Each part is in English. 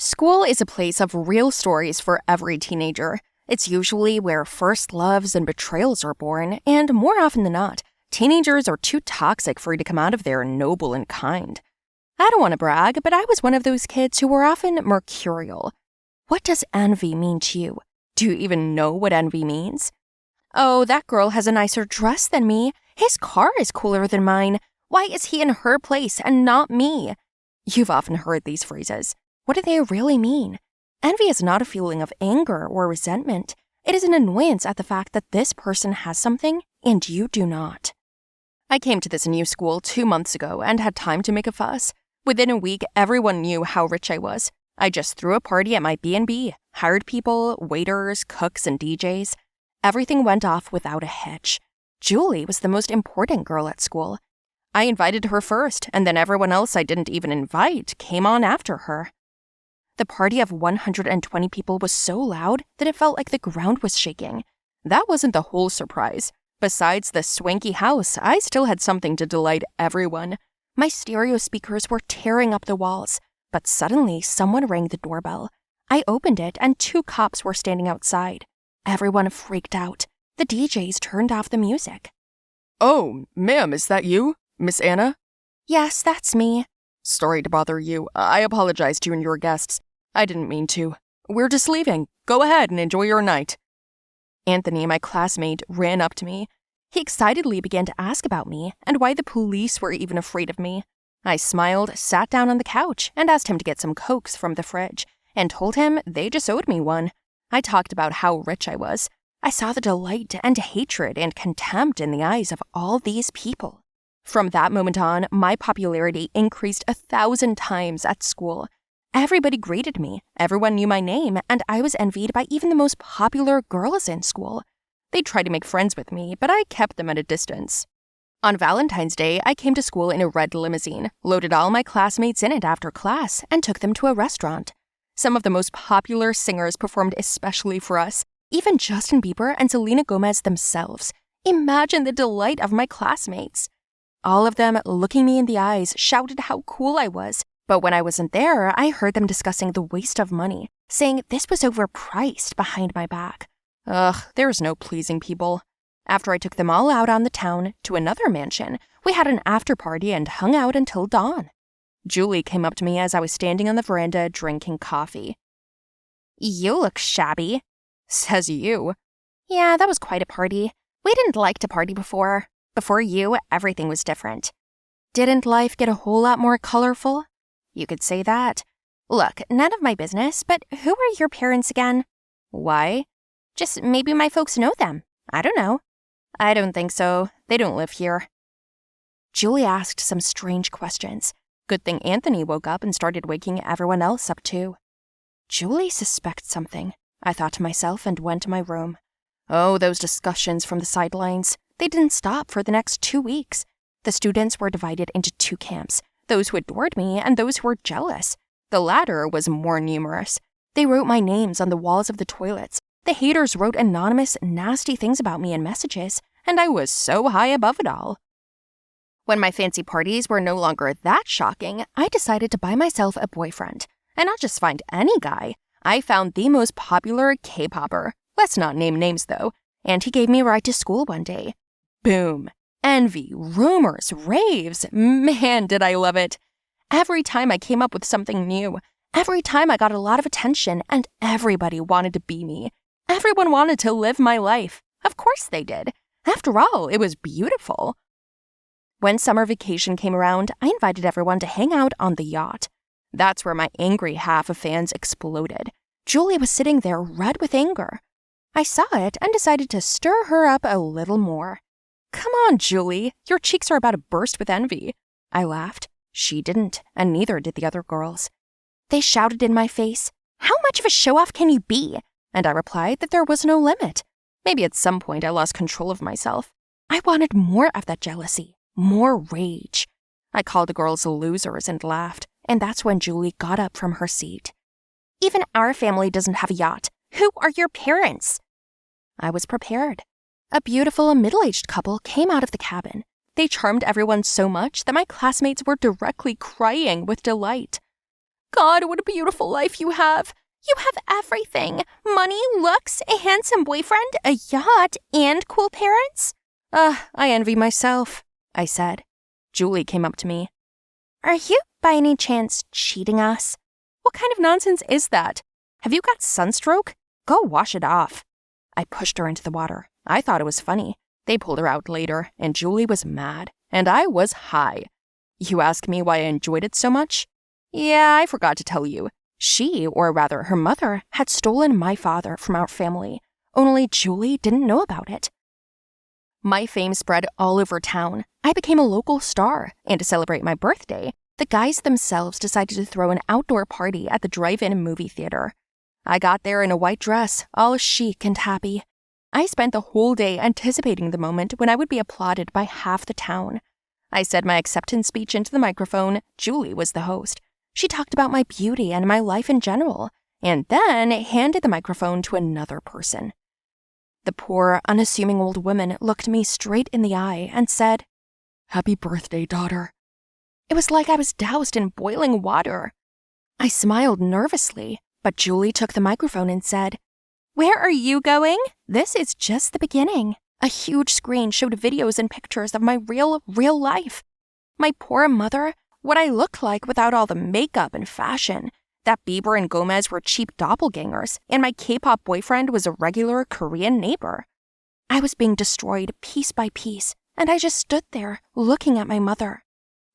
School is a place of real stories for every teenager. It's usually where first loves and betrayals are born, and more often than not, teenagers are too toxic for you to come out of there noble and kind. I don't want to brag, but I was one of those kids who were often mercurial. What does envy mean to you? Do you even know what envy means? Oh, that girl has a nicer dress than me. His car is cooler than mine. Why is he in her place and not me? You've often heard these phrases. What do they really mean? Envy is not a feeling of anger or resentment. It is an annoyance at the fact that this person has something and you do not. I came to this new school 2 months ago and had time to make a fuss. Within a week, everyone knew how rich I was. I just threw a party at my B&B, hired people, waiters, cooks, and DJs. Everything went off without a hitch. Julie was the most important girl at school. I invited her first, and then everyone else I didn't even invite came on after her. The party of 120 people was so loud that it felt like the ground was shaking. That wasn't the whole surprise. Besides the swanky house, I still had something to delight everyone. My stereo speakers were tearing up the walls, but suddenly someone rang the doorbell. I opened it and 2 cops were standing outside. Everyone freaked out. The DJs turned off the music. "Oh, ma'am, is that you? Miss Anna?" "Yes, that's me." "Sorry to bother you. I apologize to you and your guests. I didn't mean to. We're just leaving. Go ahead and enjoy your night." Anthony, my classmate, ran up to me. He excitedly began to ask about me and why the police were even afraid of me. I smiled, sat down on the couch, and asked him to get some Cokes from the fridge, and told him they just owed me one. I talked about how rich I was. I saw the delight and hatred and contempt in the eyes of all these people. From that moment on, my popularity increased 1,000 times at school. Everybody greeted me, everyone knew my name, and I was envied by even the most popular girls in school. They tried to make friends with me, but I kept them at a distance. On Valentine's Day, I came to school in a red limousine, loaded all my classmates in it after class, and took them to a restaurant. Some of the most popular singers performed especially for us, even Justin Bieber and Selena Gomez themselves. Imagine the delight of my classmates. All of them, looking me in the eyes, shouted how cool I was. But when I wasn't there, I heard them discussing the waste of money, saying this was overpriced behind my back. Ugh, there's no pleasing people. After I took them all out on the town to another mansion, we had an after party and hung out until dawn. Julie came up to me as I was standing on the veranda drinking coffee. "You look shabby." "Says you." "Yeah, that was quite a party. We didn't like to party before. Before you, everything was different." "Didn't life get a whole lot more colorful?" "You could say that." "Look, none of my business, but who are your parents again?" "Why?" "Just maybe my folks know them. I don't know." "I don't think so. They don't live here." Julie asked some strange questions. Good thing Anthony woke up and started waking everyone else up too. Julie suspects something, I thought to myself and went to my room. Oh, those discussions from the sidelines. They didn't stop for the next 2 weeks. The students were divided into 2 camps, those who adored me and those who were jealous. The latter was more numerous. They wrote my names on the walls of the toilets. The haters wrote anonymous, nasty things about me in messages, and I was so high above it all. When my fancy parties were no longer that shocking, I decided to buy myself a boyfriend. And not just find any guy. I found the most popular K-popper. Let's not name names, though. And he gave me a ride to school one day. Boom. Envy, rumors, raves. Man, did I love it. Every time I came up with something new. Every time I got a lot of attention, and everybody wanted to be me. Everyone wanted to live my life. Of course they did. After all, it was beautiful. When summer vacation came around, I invited everyone to hang out on the yacht. That's where my angry half of fans exploded. Julie was sitting there red with anger. I saw it and decided to stir her up a little more. "Come on, Julie, your cheeks are about to burst with envy." I laughed. She didn't, and neither did the other girls. They shouted in my face, "How much of a show-off can you be?" And I replied that there was no limit. Maybe at some point I lost control of myself. I wanted more of that jealousy, more rage. I called the girls losers and laughed, and that's when Julie got up from her seat. "Even our family doesn't have a yacht. Who are your parents?" I was prepared. A beautiful middle-aged couple came out of the cabin. They charmed everyone so much that my classmates were directly crying with delight. God, what a beautiful life you have. You have everything. Money, looks, a handsome boyfriend, a yacht, and cool parents. I envy myself, I said. Julie came up to me. Are you, by any chance, cheating us? What kind of nonsense is that? Have you got sunstroke? Go wash it off. I pushed her into the water. I thought it was funny. They pulled her out later, and Julie was mad, and I was high. You ask me why I enjoyed it so much? Yeah, I forgot to tell you. She, or rather her mother, had stolen my father from our family. Only Julie didn't know about it. My fame spread all over town. I became a local star, and to celebrate my birthday, the guys themselves decided to throw an outdoor party at the drive-in movie theater. I got there in a white dress, all chic and happy. I spent the whole day anticipating the moment when I would be applauded by half the town. I said my acceptance speech into the microphone. Julie was the host. She talked about my beauty and my life in general, and then handed the microphone to another person. The poor, unassuming old woman looked me straight in the eye and said, "Happy birthday, daughter." It was like I was doused in boiling water. I smiled nervously, but Julie took the microphone and said, "Where are you going? This is just the beginning." A huge screen showed videos and pictures of my real life. My poor mother, what I looked like without all the makeup and fashion, that Bieber and Gomez were cheap doppelgangers, and my K-pop boyfriend was a regular Korean neighbor. I was being destroyed piece by piece, and I just stood there looking at my mother.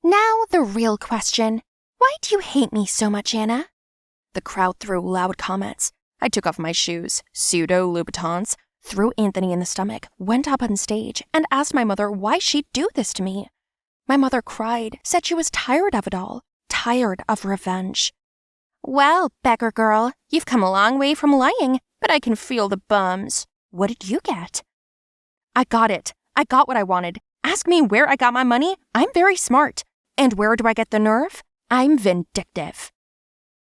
Now the real question. Why do you hate me so much, Anna? The crowd threw loud comments. I took off my shoes, pseudo-Louboutins, threw Anthony in the stomach, went up on stage, and asked my mother why she'd do this to me. My mother cried, said she was tired of it all, tired of revenge. Well, beggar girl, you've come a long way from lying, but I can feel the bums. What did you get? I got it. I got what I wanted. Ask me where I got my money. I'm very smart. And where do I get the nerve? I'm vindictive.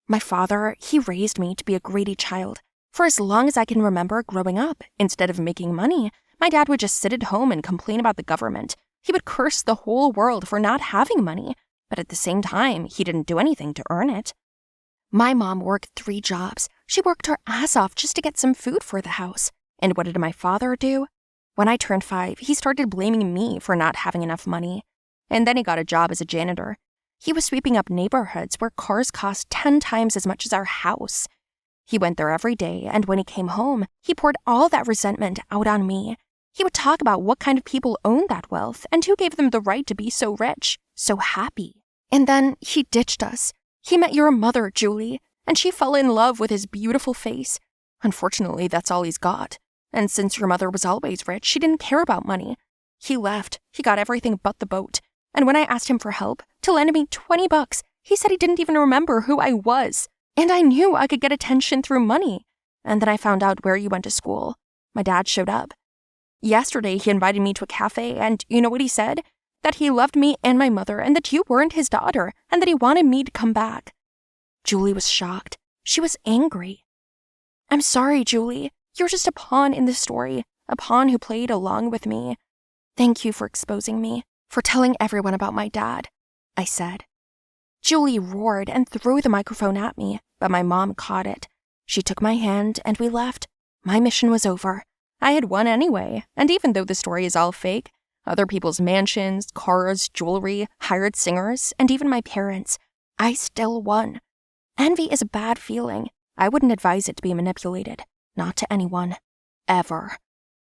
My father, he raised me to be a greedy child. For as long as I can remember growing up, instead of making money, my dad would just sit at home and complain about the government. He would curse the whole world for not having money, but at the same time, he didn't do anything to earn it. My mom worked 3 jobs. She worked her ass off just to get some food for the house. And what did my father do? When I turned 5, he started blaming me for not having enough money. And then he got a job as a janitor. He was sweeping up neighborhoods where cars cost 10 times as much as our house. He went there every day, and when he came home, he poured all that resentment out on me. He would talk about what kind of people owned that wealth and who gave them the right to be so rich, so happy. And then he ditched us. He met your mother, Julie, and she fell in love with his beautiful face. Unfortunately, that's all he's got. And since your mother was always rich, she didn't care about money. He left. He got everything but the boat. And when I asked him for help, to lend me $20, he said he didn't even remember who I was. And I knew I could get attention through money. And then I found out where you went to school. My dad showed up. Yesterday, he invited me to a cafe, and you know what he said? That he loved me and my mother, and that you weren't his daughter, and that he wanted me to come back. Julie was shocked. She was angry. I'm sorry, Julie. You're just a pawn in this story, a pawn who played along with me. Thank you for exposing me, for telling everyone about my dad, I said. Julie roared and threw the microphone at me, but my mom caught it. She took my hand and we left. My mission was over. I had won anyway, and even though the story is all fake, other people's mansions, cars, jewelry, hired singers, and even my parents, I still won. Envy is a bad feeling. I wouldn't advise it to be manipulated. Not to anyone. Ever.